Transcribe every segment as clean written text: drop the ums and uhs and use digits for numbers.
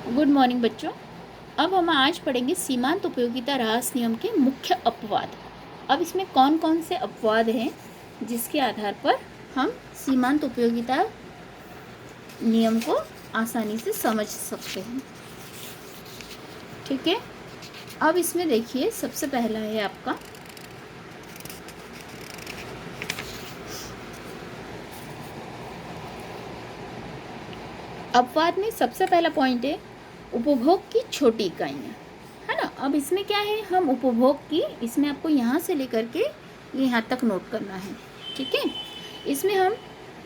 Good morning बच्चों। अब हम आज पढ़ेंगे सीमांत उपयोगिता ह्रास नियम के मुख्य अपवाद। अब इसमें कौन कौन से अपवाद हैं जिसके आधार पर हम सीमांत उपयोगिता नियम को आसानी से समझ सकते हैं। ठीक है, अब इसमें देखिए सबसे पहला है आपका अपवाद में सबसे पहला पॉइंट है उपभोग की छोटी इकाइयाँ, है ना। अब इसमें क्या है, हम उपभोग की, इसमें आपको यहाँ से लेकर के यहाँ तक नोट करना है। ठीक है, इसमें हम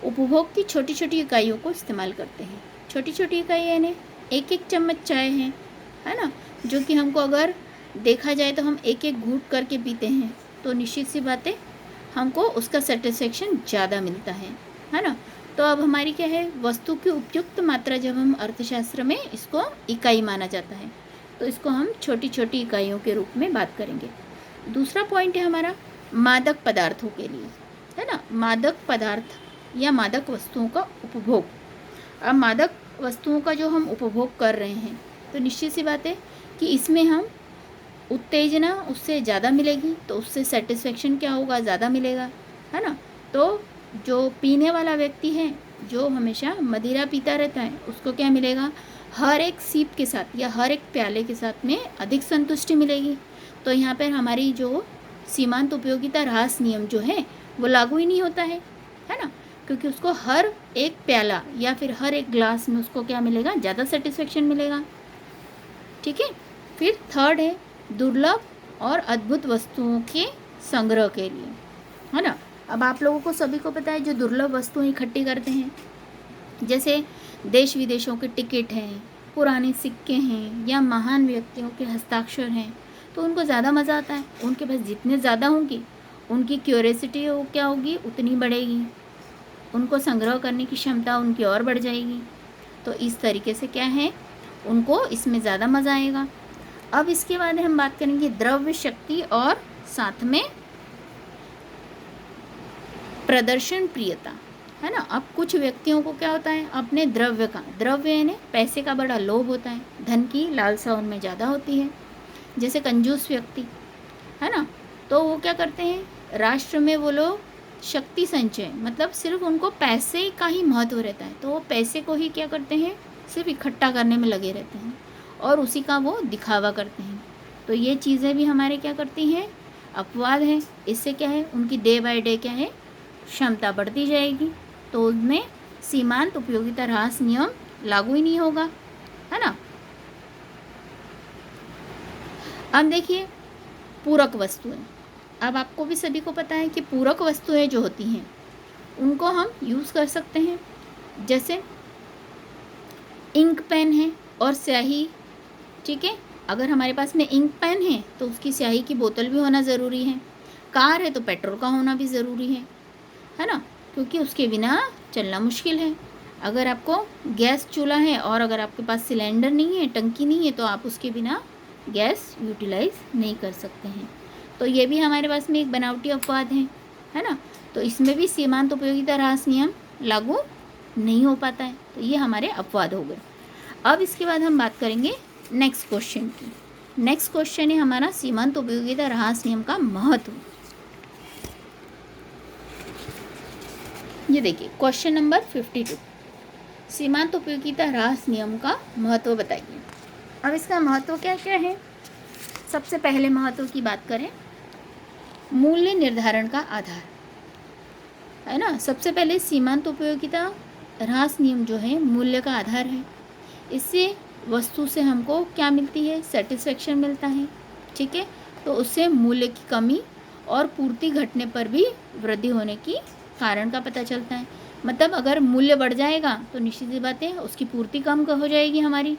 उपभोग की छोटी छोटी इकाइयों को इस्तेमाल करते हैं। छोटी छोटी इकाई यानी एक एक चम्मच चाय है ना, जो कि हमको अगर देखा जाए तो हम एक एक घूंट करके पीते हैं तो निश्चित सी बात है हमको उसका सेटिस्फेक्शन ज़्यादा मिलता है ना। तो अब हमारी क्या है, वस्तु की उपयुक्त मात्रा जब हम अर्थशास्त्र में इसको इकाई माना जाता है तो इसको हम छोटी छोटी इकाइयों के रूप में बात करेंगे। दूसरा पॉइंट है हमारा मादक पदार्थों के लिए, है ना। मादक पदार्थ या मादक वस्तुओं का उपभोग। अब मादक वस्तुओं का जो हम उपभोग कर रहे हैं तो निश्चित सी बात है कि इसमें हम उत्तेजना उससे ज़्यादा मिलेगी तो उससे सेटिस्फेक्शन क्या होगा, ज़्यादा मिलेगा, है ना। तो जो पीने वाला व्यक्ति है जो हमेशा मदिरा पीता रहता है उसको क्या मिलेगा, हर एक सीप के साथ या हर एक प्याले के साथ में अधिक संतुष्टि मिलेगी। तो यहाँ पर हमारी जो सीमांत उपयोगिता ह्रास नियम जो है वो लागू ही नहीं होता है ना, क्योंकि उसको हर एक प्याला या फिर हर एक ग्लास में उसको क्या मिलेगा, ज़्यादा सेटिस्फेक्शन मिलेगा। ठीक है, फिर थर्ड है दुर्लभ और अद्भुत वस्तुओं के संग्रह के लिए, है ना। अब आप लोगों को सभी को पता है जो दुर्लभ वस्तुएं इकट्ठी करते हैं, जैसे देश विदेशों के टिकट हैं, पुराने सिक्के हैं या महान व्यक्तियों के हस्ताक्षर हैं, तो उनको ज़्यादा मज़ा आता है। उनके पास जितने ज़्यादा होंगी उनकी क्यूरियोसिटी क्या होगी, उतनी बढ़ेगी, उनको संग्रह करने की क्षमता उनकी और बढ़ जाएगी। तो इस तरीके से क्या है, उनको इसमें ज़्यादा मज़ा आएगा। अब इसके बाद हम बात करेंगे द्रव्य शक्ति और साथ में प्रदर्शन प्रियता, है ना। अब कुछ व्यक्तियों को क्या होता है, अपने द्रव्य यानी पैसे का बड़ा लोभ होता है, धन की लालसा उनमें ज़्यादा होती है। जैसे कंजूस व्यक्ति, है ना, तो वो क्या करते हैं, राष्ट्र में वो लोग शक्ति संचय, मतलब सिर्फ उनको पैसे का ही महत्व रहता है, तो वो पैसे को ही क्या करते हैं, सिर्फ इकट्ठा करने में लगे रहते हैं और उसी का वो दिखावा करते हैं। तो ये चीज़ें भी हमारे क्या करती हैं, अपवाद है। इससे क्या है, उनकी डे बाय डे क्या है, क्षमता बढ़ती जाएगी, तो उसमें सीमांत उपयोगिता ह्रास नियम लागू ही नहीं होगा, है ना। अब देखिए पूरक वस्तुएं। अब आपको भी सभी को पता है कि पूरक वस्तुएं जो होती हैं उनको हम यूज़ कर सकते हैं, जैसे इंक पेन है और स्याही। ठीक है, अगर हमारे पास में इंक पेन है तो उसकी स्याही की बोतल भी होना ज़रूरी है। कार है तो पेट्रोल का होना भी ज़रूरी है ना, क्योंकि उसके बिना चलना मुश्किल है। अगर आपको गैस चूल्हा है और अगर आपके पास सिलेंडर नहीं है, टंकी नहीं है, तो आप उसके बिना गैस यूटिलाइज नहीं कर सकते हैं। तो ये भी हमारे पास में एक बनावटी अपवाद है ना। तो इसमें भी सीमांत उपयोगिता ह्रास नियम लागू नहीं हो पाता है, तो ये हमारे अपवाद हो गए। अब इसके बाद हम बात करेंगे नेक्स्ट क्वेश्चन की। नेक्स्ट क्वेश्चन है हमारा सीमांत उपयोगिता ह्रास नियम का महत्व। ये देखिए क्वेश्चन नंबर 52, सीमांत उपयोगिता ह्रास नियम का महत्व बताइए। अब इसका महत्व क्या क्या है, सबसे पहले महत्व की बात करें, मूल्य निर्धारण का आधार, है ना। सबसे पहले सीमांत उपयोगिता ह्रास नियम जो है मूल्य का आधार है। इससे वस्तु से हमको क्या मिलती है, सेटिस्फेक्शन मिलता है। ठीक है, तो उससे मूल्य की कमी और पूर्ति घटने पर भी वृद्धि होने की कारण का पता चलता है। मतलब अगर मूल्य बढ़ जाएगा तो निश्चित सी बात है उसकी पूर्ति कम हो जाएगी हमारी,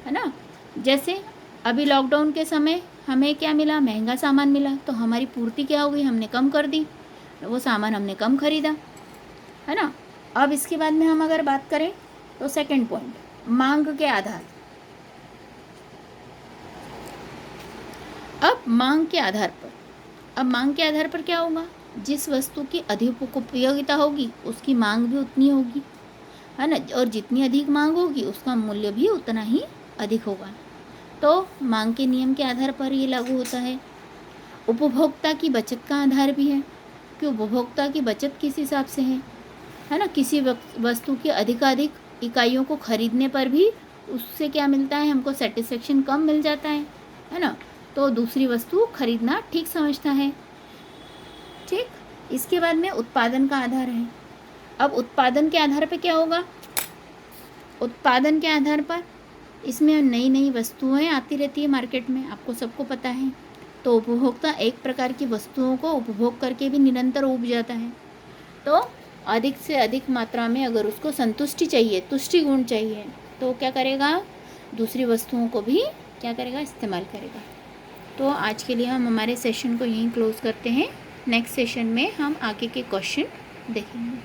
है ना। जैसे अभी लॉकडाउन के समय हमें क्या मिला, महंगा सामान मिला, तो हमारी पूर्ति क्या हो गई, हमने कम कर दी, वो सामान हमने कम खरीदा, है ना। अब इसके बाद में हम अगर बात करें तो सेकंड पॉइंट, मांग के आधार। अब मांग के आधार पर क्या होगा, जिस वस्तु की अधिक उपयोगिता होगी उसकी मांग भी उतनी होगी, है ना, और जितनी अधिक मांग होगी उसका मूल्य भी उतना ही अधिक होगा। तो मांग के नियम के आधार पर ये लागू होता है। उपभोक्ता की बचत का आधार भी है कि उपभोक्ता की बचत किस हिसाब से है ना, किसी वस्तु की अधिकाधिक इकाइयों को खरीदने पर भी उससे क्या मिलता है, हमको सेटिस्फेक्शन कम मिल जाता है ना, तो दूसरी वस्तु खरीदना ठीक समझता है। ठीक, इसके बाद में उत्पादन का आधार है। अब उत्पादन के आधार पर क्या होगा, उत्पादन के आधार पर इसमें नई नई वस्तुएं आती रहती है मार्केट में, आपको सबको पता है। तो उपभोक्ता एक प्रकार की वस्तुओं को उपभोग करके भी निरंतर ऊब जाता है। तो अधिक से अधिक मात्रा में अगर उसको संतुष्टि चाहिए, तुष्टि गुण चाहिए, तो क्या करेगा, दूसरी वस्तुओं को भी क्या करेगा, इस्तेमाल करेगा। तो आज के लिए हम हमारे सेशन को यहीं क्लोज़ करते हैं। नेक्स्ट सेशन में हम आगे के क्वेश्चन देखेंगे।